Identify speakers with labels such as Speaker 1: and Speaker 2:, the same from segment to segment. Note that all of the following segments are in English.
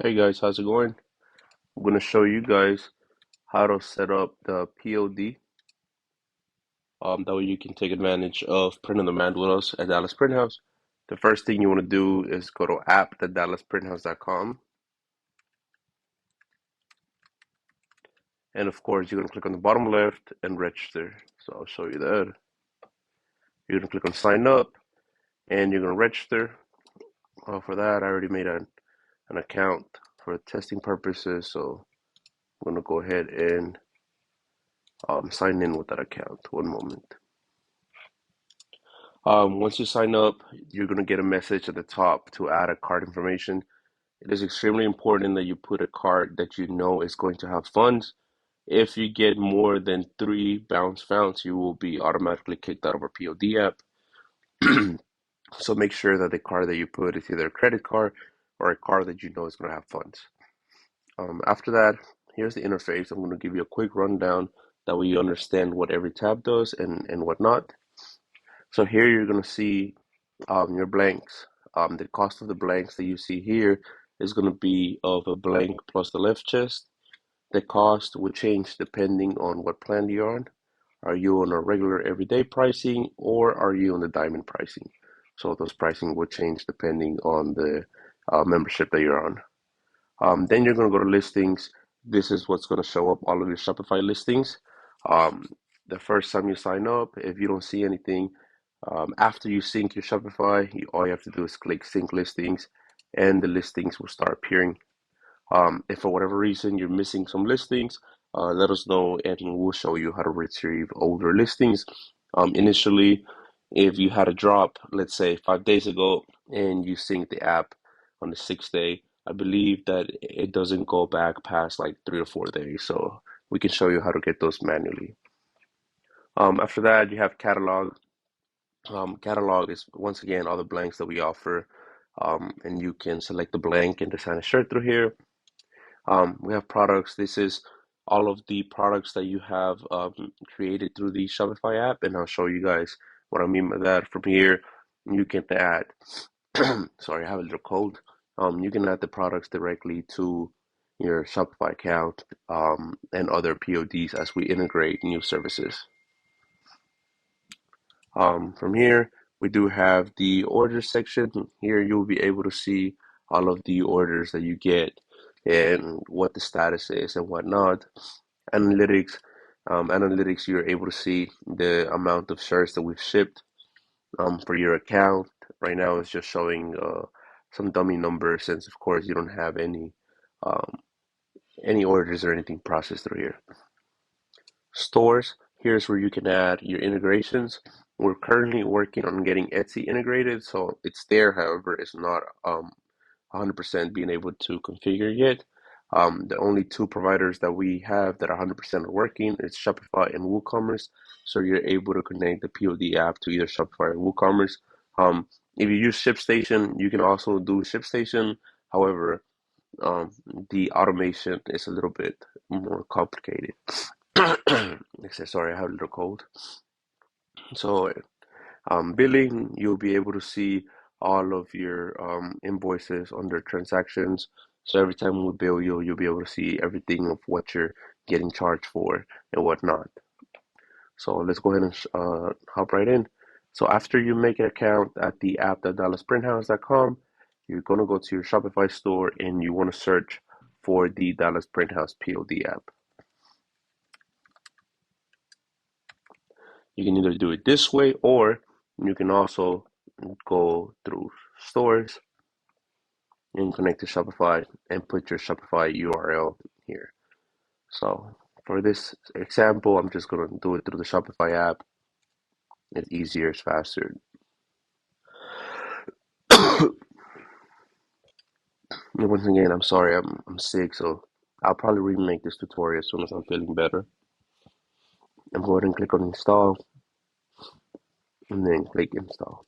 Speaker 1: Hey guys, how's it going? I'm going to show you guys how to set up the POD. That way you can take advantage of print on demand with us at Dallas Print House. The first thing you want to do is go to app.dallasprinthouse.com. And of course, you're going to click on the bottom left and register. So I'll show you that. You're going to click on sign up and you're going to register. For that, I already made an account for testing purposes. So I'm going to go ahead and sign in with that account. One moment. Once you sign up, you're going to get a message at the top to add a card information. It is extremely important that you put a card that you know is going to have funds. If you get more than 3 bounce, you will be automatically kicked out of our POD app. So make sure that the card that you put is either a credit card or a card that you know is going to have funds. After that, here's the interface. I'm going to give you a quick rundown that way you understand what every tab does and whatnot. So here you're going to see your blanks. The cost of the blanks that you see here is going to be of a blank plus the left chest. The cost will change depending on what plan you're on. Are you on a regular everyday pricing or are you on the diamond pricing? So those pricing will change depending on the membership that you're on. Then you're going to go to listings. This is what's going to show up all of your Shopify listings. Um, the first time you sign up, if you don't see anything, after you sync your Shopify, all you have to do is click sync listings and the listings will start appearing. If for whatever reason you're missing some listings, let us know and we'll show you how to retrieve older listings. Initially, if you had a drop, let's say 5 days ago, and you sync the app on the 6th day, I believe that it doesn't go back past like 3 or 4 days. So we can show you how to get those manually. After that, you have catalog. Catalog is once again all the blanks that we offer, and you can select the blank and design a shirt through here. We have products. This is all of the products that you have created through the Shopify app, and I'll show you guys what I mean by that. From here, you can add, sorry, I have a little cold. You can add the products directly to your Shopify account and other PODs as we integrate new services. From here, we do have the orders section. Here you'll be able to see all of the orders that you get and what the status is and whatnot. Analytics, analytics, you're able to see the amount of shirts that we've shipped for your account. Right now, it's just showing some dummy numbers since, of course, you don't have um, any orders or anything processed through here. Stores, here's where you can add your integrations. We're currently working on getting Etsy integrated, so it's there. However, it's not 100% being able to configure yet. The only two providers that we have that 100% are working is Shopify and WooCommerce. So you're able to connect the POD app to either Shopify or WooCommerce. If you use ShipStation, you can also do ShipStation. However, um, the automation is a little bit more complicated. Sorry, I have a little cold. So, billing, you'll be able to see all of your invoices under transactions. So every time we bill you, you'll be able to see everything of what you're getting charged for and whatnot. So let's go ahead and hop right in. So after you make an account at the app.dallasprinthouse.com, you're going to go to your Shopify store and you want to search for the Dallas Print House POD app. You can either do it this way or you can also go through stores and connect to Shopify and put your Shopify URL here. So for this example, I'm just going to do it through the Shopify app. It's easier, it's faster. And once again, I'm sorry, I'm sick, so I'll probably remake this tutorial as soon as I'm feeling better. I'm going to click on install and then click install.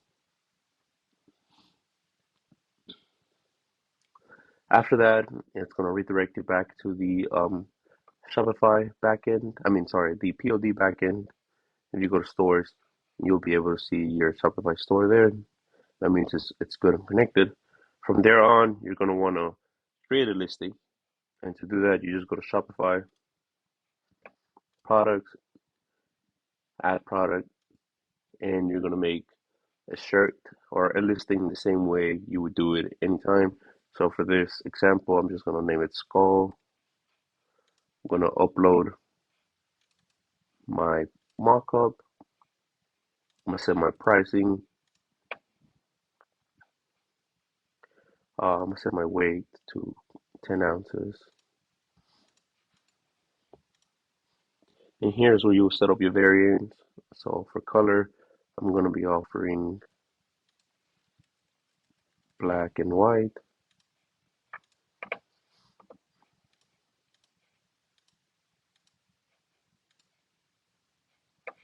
Speaker 1: After that, it's going to redirect you back to the Shopify backend. The POD backend. If you go to stores, you'll be able to see your Shopify store there. That means it's good and connected. From there on, you're going to want to create a listing. And to do that, you just go to Shopify, products, add product, and you're going to make a shirt or a listing the same way you would do it anytime. So for this example, I'm just going to name it Skull. I'm going to upload my mockup. I'm going to set my pricing. I'm going to set my weight to 10 ounces. And here's where you'll set up your variants. So for color, I'm going to be offering black and white.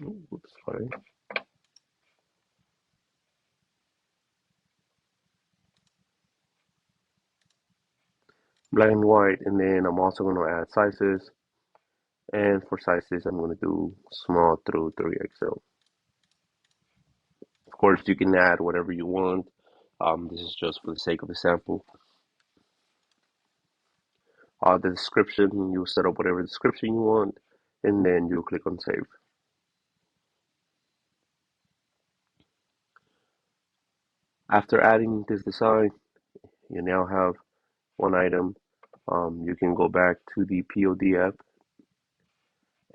Speaker 1: Oops, sorry. Black and white, and then I'm also going to add sizes. And for sizes, I'm going to do small through 3XL. Of course, you can add whatever you want. This is just for the sake of the sample. The description, you set up whatever description you want, and then you click on save. After adding this design, you now have one item. You can go back to the POD app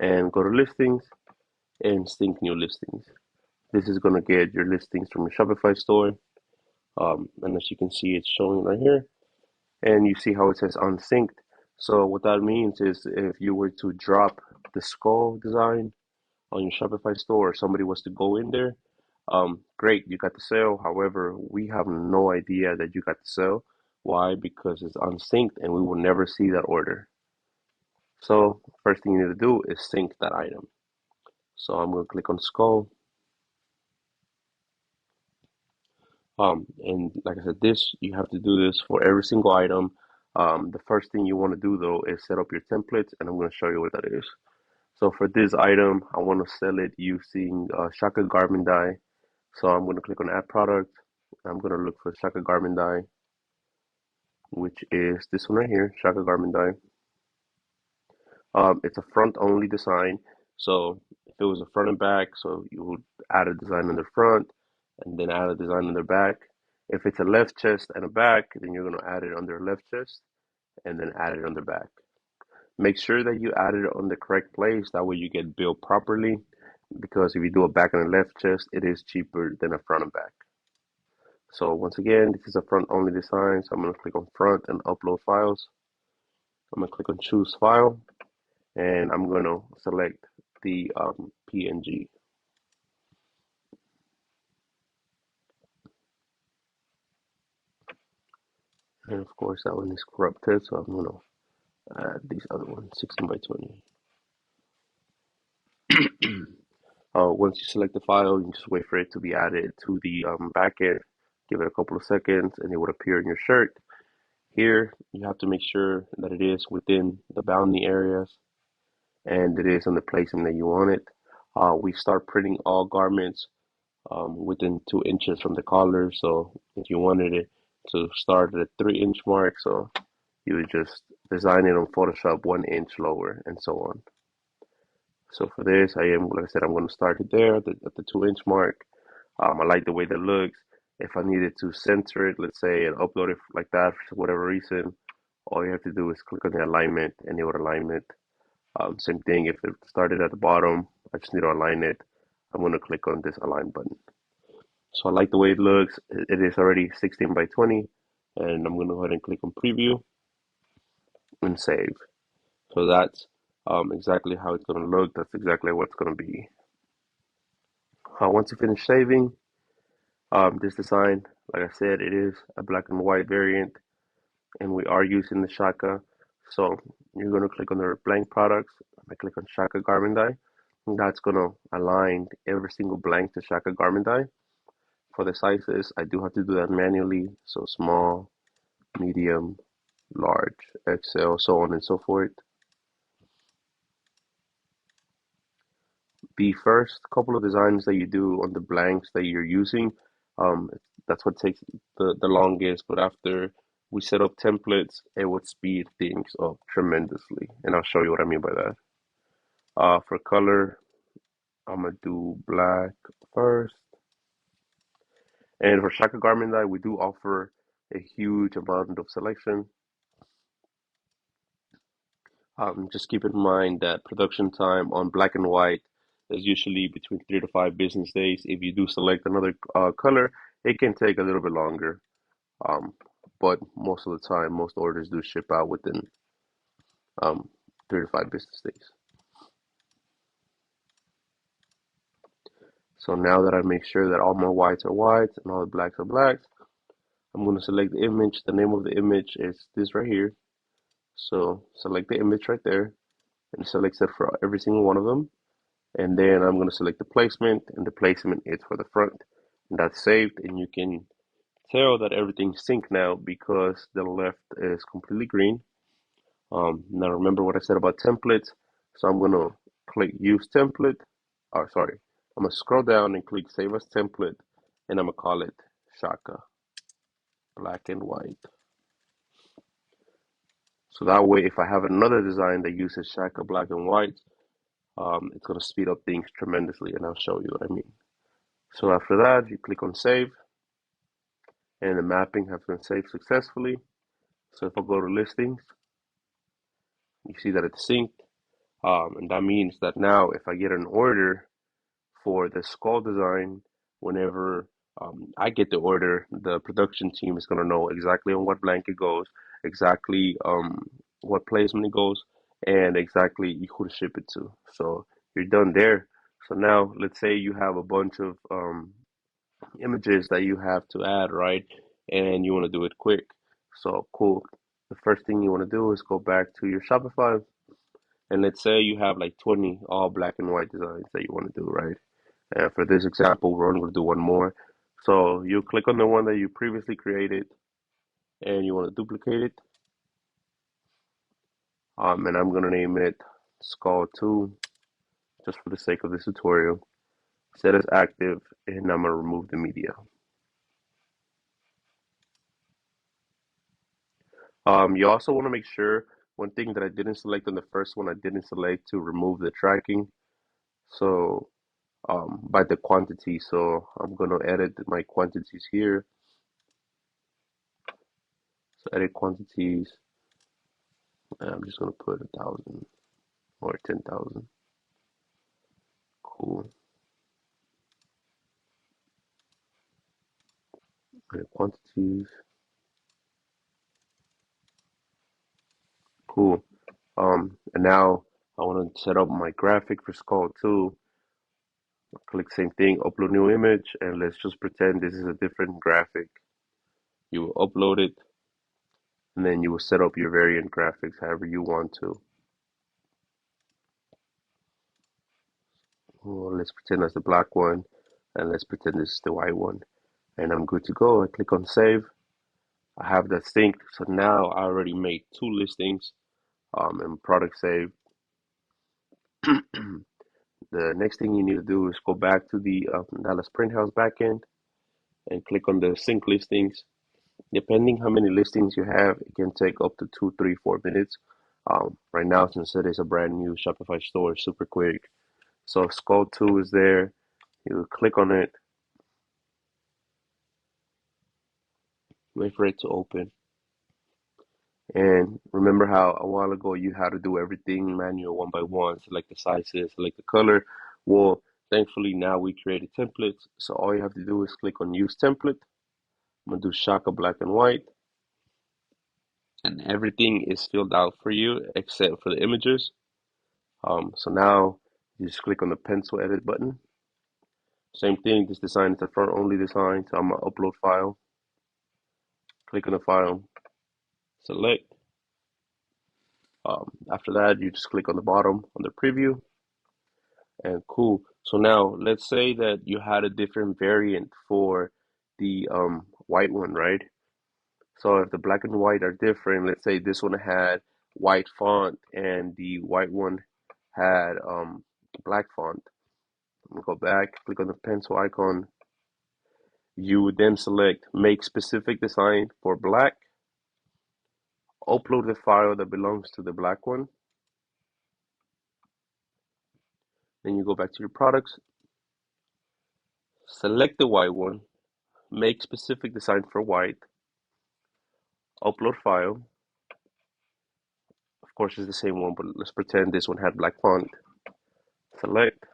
Speaker 1: and go to listings and sync new listings. This is going to get your listings from your Shopify store. And as you can see, it's showing right here. And you see how it says unsynced. So what that means is if you were to drop the skull design on your Shopify store, or somebody was to go in there, great, you got the sale. However, we have no idea that you got the sale. Why? Because it's unsynced and we will never see that order. So first thing you need to do is sync that item. So I'm going to click on skull. And like I said, you have to do this for every single item. The first thing you want to do though is set up your templates, and I'm going to show you what that is. So for this item, I want to sell it using Shaka garment dye. So I'm going to click on add product. I'm going to look for Shaka garment dye, which is this one right here, Shaka garment dye. It's a front only design. So if it was a front and back, so you would add a design on the front and then add a design on the back. If it's a left chest and a back, then you're going to add it on their left chest and then add it on the back. Make sure that you add it on the correct place. That way you get billed properly. Because if you do a back and a left chest, it is cheaper than a front and back. So once again, this is a front only design. So I'm going to click on front and upload files. I'm going to click on choose file. And I'm going to select the PNG. And of course, that one is corrupted, so I'm going to add these other ones, 16 by 20. Once you select the file, you just wait for it to be added to the backend. Give it a couple of seconds, and it would appear in your shirt. Here, you have to make sure that it is within the bounding areas, and it is on the placement that you want it. We start printing all garments within 2 inches from the collar. So if you wanted it to start at a 3-inch mark, so you would just design it on Photoshop 1 inch lower and so on. So for this, like I said, I'm going to start it there at the 2-inch mark. I like the way that looks. If I needed to center it, let's say, and upload it like that for whatever reason, all you have to do is click on the alignment and it would align it. Same thing, if it started at the bottom, I just need to align it. I'm going to click on this align button. So I like the way it looks. It is already 16 by 20, and I'm going to go ahead and click on preview and save. So that's exactly how it's going to look. That's exactly what it's going to be. Once you finish saving, this design, like I said, it is a black and white variant, and we are using the Shaka. So you're going to click on the blank products. I click on Shaka garment dye. And that's going to align every single blank to Shaka garment dye. For the sizes, I do have to do that manually. So small, medium, large, XL, so on and so forth. The first couple of designs that you do on the blanks that you're using, that's what takes the longest. But after we set up templates, it would speed things up tremendously. And I'll show you what I mean by that. For color, I'm gonna do black first. And for Shaka garment dye, we do offer a huge amount of selection. Just keep in mind that production time on black and white is usually between 3 to 5 business days. If you do select another color, it can take a little bit longer. Um, but most of the time, most orders do ship out within um, 3 to 5 business days. So now that I make sure that all my whites are whites and all the blacks are blacks, I'm going to select the image. The name of the image is this right here. So select the image right there and select it for every single one of them. And then I'm going to select the placement, and the placement is for the front. And that's saved, and you can tell that everything's synced now because the left is completely green. Now remember what I said about templates. So I'm going to click use template. Or sorry, I'm going to scroll down and click save as template, and I'm going to call it Shaka black and white. So that way, if I have another design that uses Shaka black and white, it's going to speed up things tremendously, and I'll show you what I mean. So after that, you click on save, and the mapping has been saved successfully. So if I go to listings, you see that it's synced, and that means that now if I get an order for the skull design, whenever I get the order, the production team is going to know exactly on what blanket goes, exactly what placement it goes, and exactly who to ship it to. So you're done there. So now let's say you have a bunch of images that you have to add, right? And you want to do it quick. So cool. The first thing you want to do is go back to your Shopify, and let's say you have like 20 all black and white designs that you want to do, right? And for this example, we're only going to do one more. So you click on the one that you previously created, and you want to duplicate it. And I'm going to name it Skull 2, just for the sake of this tutorial. Set as active, and I'm going to remove the media. You also want to make sure, one thing that I didn't select on the first one, I didn't select to remove the tracking. So by the quantity. So I'm going to edit my quantities here. So edit quantities. And I'm just going to put 1,000 or 10,000. Cool. Edit quantities. Cool. And now I want to set up my graphic for Skull 2. Click same thing, upload new image, and let's just pretend this is a different graphic. You will upload it, and then you will set up your variant graphics however you want to. Well, let's pretend that's the black one, and let's pretend this is the white one. And I'm good to go. I click on save. I have that synced, so now I already made 2 listings and product save. The next thing you need to do is go back to the DallasPrintHouse backend and click on the sync listings. Depending how many listings you have, it can take up to 2, 3, 4 minutes. Right now, since it is a brand new Shopify store, it's super quick. So Skull 2 is there. You click on it, wait for it to open. And remember how a while ago you had to do everything manual one by one, select the sizes, select the color. Well, thankfully now we created templates. So all you have to do is click on use template. I'm gonna do Shaka black and white. And everything is filled out for you except for the images. So now you just click on the pencil edit button. Same thing, this design is a front only design. So I'm gonna upload file. Click on the file, select. After that, you just click on the bottom on the preview, and cool. So now let's say that you had a different variant for the white one, right? So if the black and white are different, let's say this one had white font and the white one had black font. Go back, click on the pencil icon. You would then select make specific design for black, upload the file that belongs to the black one. Then you go back to your products, select the white one, make specific design for white, upload file. Of course, it's the same one, but let's pretend this one had black font. Select.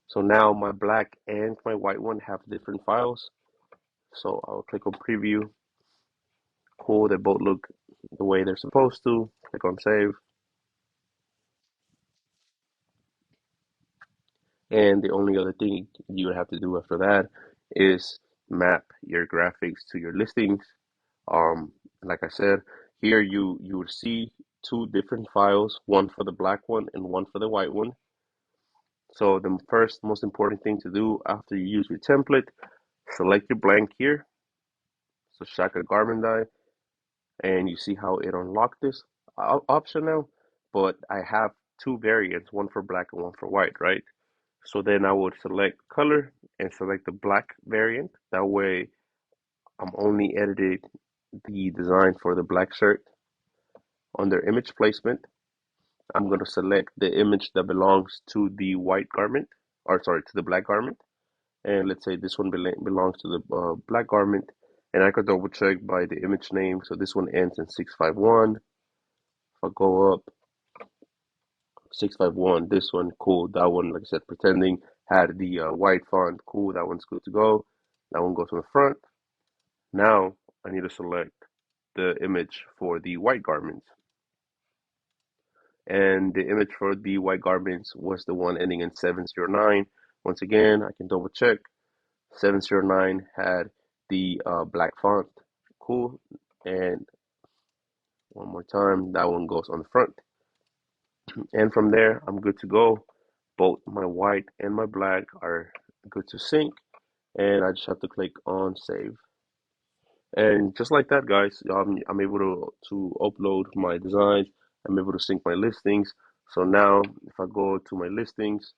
Speaker 1: So now my black and my white one have different files. So I'll click on preview. Cool, they both look the way they're supposed to. Click on save. And the only other thing you would have to do after that is map your graphics to your listings. Like I said, here you would see two different files, one for the black one and one for the white one. So the first most important thing to do after you use your template, select your blank here. So Shaka Garment Dye, and you see how it unlocked this option now. But I have two variants, one for black and one for white, right? So then I would select color and select the black variant. That way I'm only edited the design for the black shirt. Under image placement, I'm going to select the image that belongs to the white garment, or sorry, to the black garment. And let's say this one belongs to the black garment. And I could double check by the image name. So this one ends in 651. If I go up, 651, this one, cool. That one, like I said, pretending had the white font, cool. That one's good to go. That one goes on the front. Now I need to select the image for the white garments. And the image for the white garments was the one ending in 709. Once again, I can double check. 709 had the black font. Cool. And one more time, that one goes on the front. And from there, I'm good to go. Both my white and my black are good to sync. And I just have to click on save. And just like that, guys, I'm able to upload my designs. I'm able to sync my listings. So now, if I go to my listings,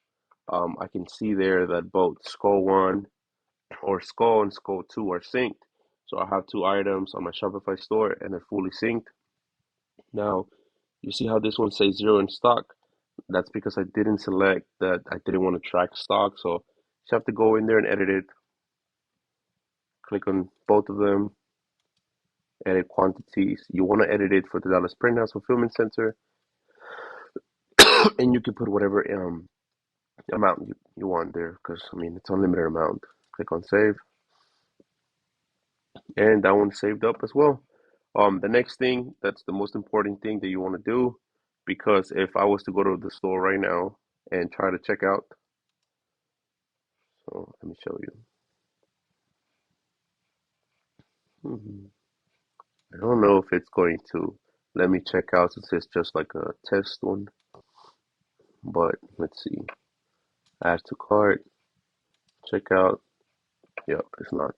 Speaker 1: I can see there that both Skull 1 or Skull and Skull 2 are synced. So I have two items on my Shopify store and they're fully synced. Now, you see how this one says zero in stock? That's because I didn't select that I didn't want to track stock. So you have to go in there and edit it. Click on both of them, edit quantities. You want to edit it for the DallasPrintHouse Fulfillment Center, and you can put whatever amount you want there because I mean it's unlimited amount. Click on save, and that one's saved up as well. The next thing, that's the most important thing that you want to do, because if I was to go to the store right now and try to check out, so let me show you. I don't know if it's going to let me check out since it's just like a test one, but let's see. Add to cart, check out. Yep, it's not.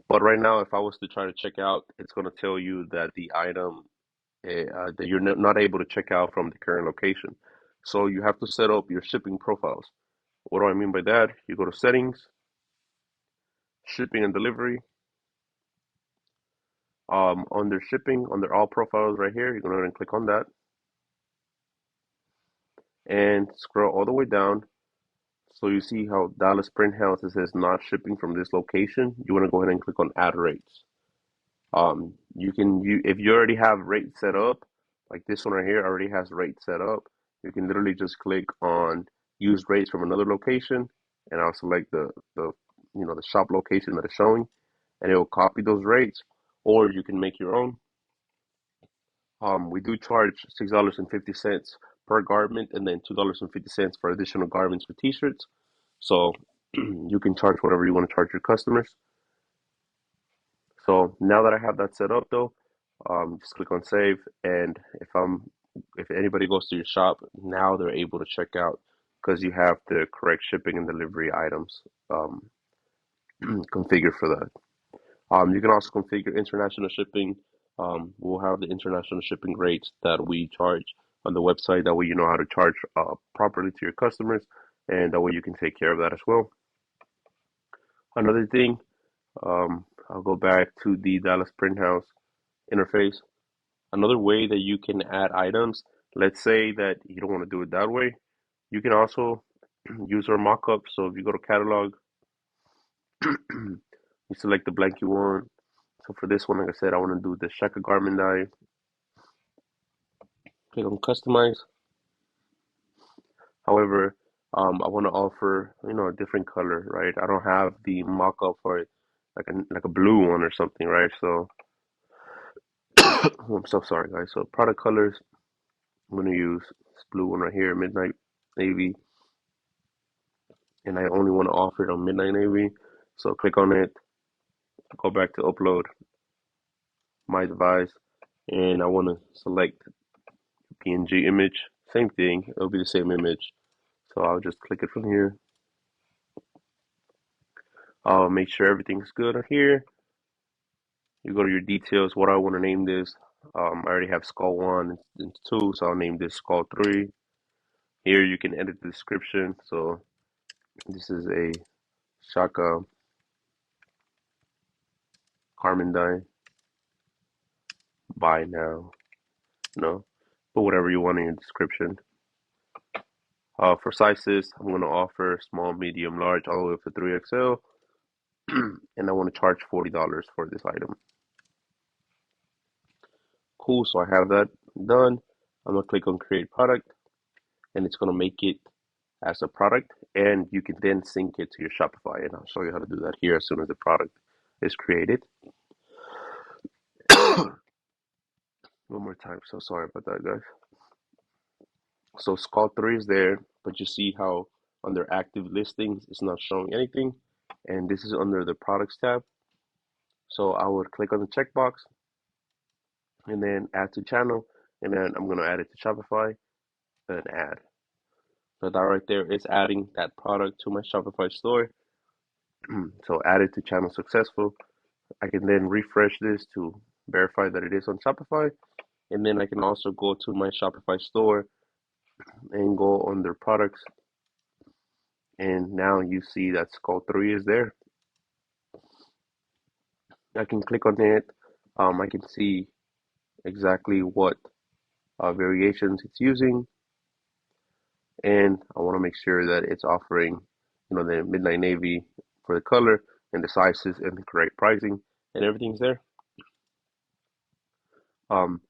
Speaker 1: But right now, if I was to try to check out, it's going to tell you that the item that you're not able to check out from the current location. So you have to set up your shipping profiles. What do I mean by that? You go to settings, shipping and delivery. Under shipping, under all profiles right here, you're going to go ahead and click on that and scroll all the way down. So you see how Dallas Print House, it says not shipping from this location. You want to go ahead and click on add rates. If you already have rates set up, like this one right here already has rates set up, you can literally just click on use rates from another location, and I'll select the shop location that is showing, and it will copy those rates, or you can make your own. We do charge $6.50 per garment, and then $2.50 for additional garments for t-shirts. So you can charge whatever you want to charge your customers. So now that I have that set up though, just click on save, and if anybody goes to your shop, now they're able to check out because you have the correct shipping and delivery items configured for that. You can also configure international shipping. We'll have the international shipping rates that we charge on the website. That way you know how to charge properly to your customers, and that way you can take care of that as well. Another thing, I'll go back to the Dallas Print House interface. Another way that you can add items, let's say that you don't want to do it that way, you can also use our mock-up. So if you go to catalog, you select the blank you want. So for this one, like I said, I want to do the Shaka garment dye. Click on customize. However, I want to offer, a different color, right? I don't have the mock-up for it, like a blue one or something, right? So I'm so sorry, guys. So product colors, I'm gonna use this blue one right here, midnight navy, and I only want to offer it on midnight navy. So click on it, go back to upload my device, and I want to select PNG image. Same thing, it'll be the same image. So I'll just click it from here. I'll make sure everything's good on here. You go to your details, what I want to name this. I already have skull 1 and 2, so I'll name this skull 3. Here you can edit the description. So this is a Shaka Carmen dye. Buy now. Put whatever you want in your description. For sizes, I'm going to offer small, medium, large, all the way up to 3XL. And I want to charge $40 for this item. Cool, so I have that done. I'm going to click on create product, and it's going to make it as a product, and you can then sync it to your Shopify, and I'll show you how to do that here as soon as the product is created. One more time, so sorry about that, guys. So Skull 3 is there, but you see how under active listings it's not showing anything, and this is under the products tab. So I would click on the checkbox and then add to channel, and then I'm going to add it to Shopify and add. So that right there is adding that product to my Shopify store. So added to channel successful. I can then refresh this to verify that it is on Shopify, and then I can also go to my Shopify store and go under products, and now you see that Skull 3 is there. I can click on it. I can see exactly what variations it's using, and I want to make sure that it's offering, the midnight navy for the color and the sizes and the correct pricing, and everything's there. Um,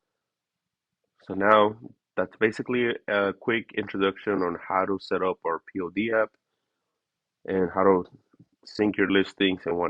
Speaker 1: so now that's basically a quick introduction on how to set up our POD app and how to sync your listings and whatnot.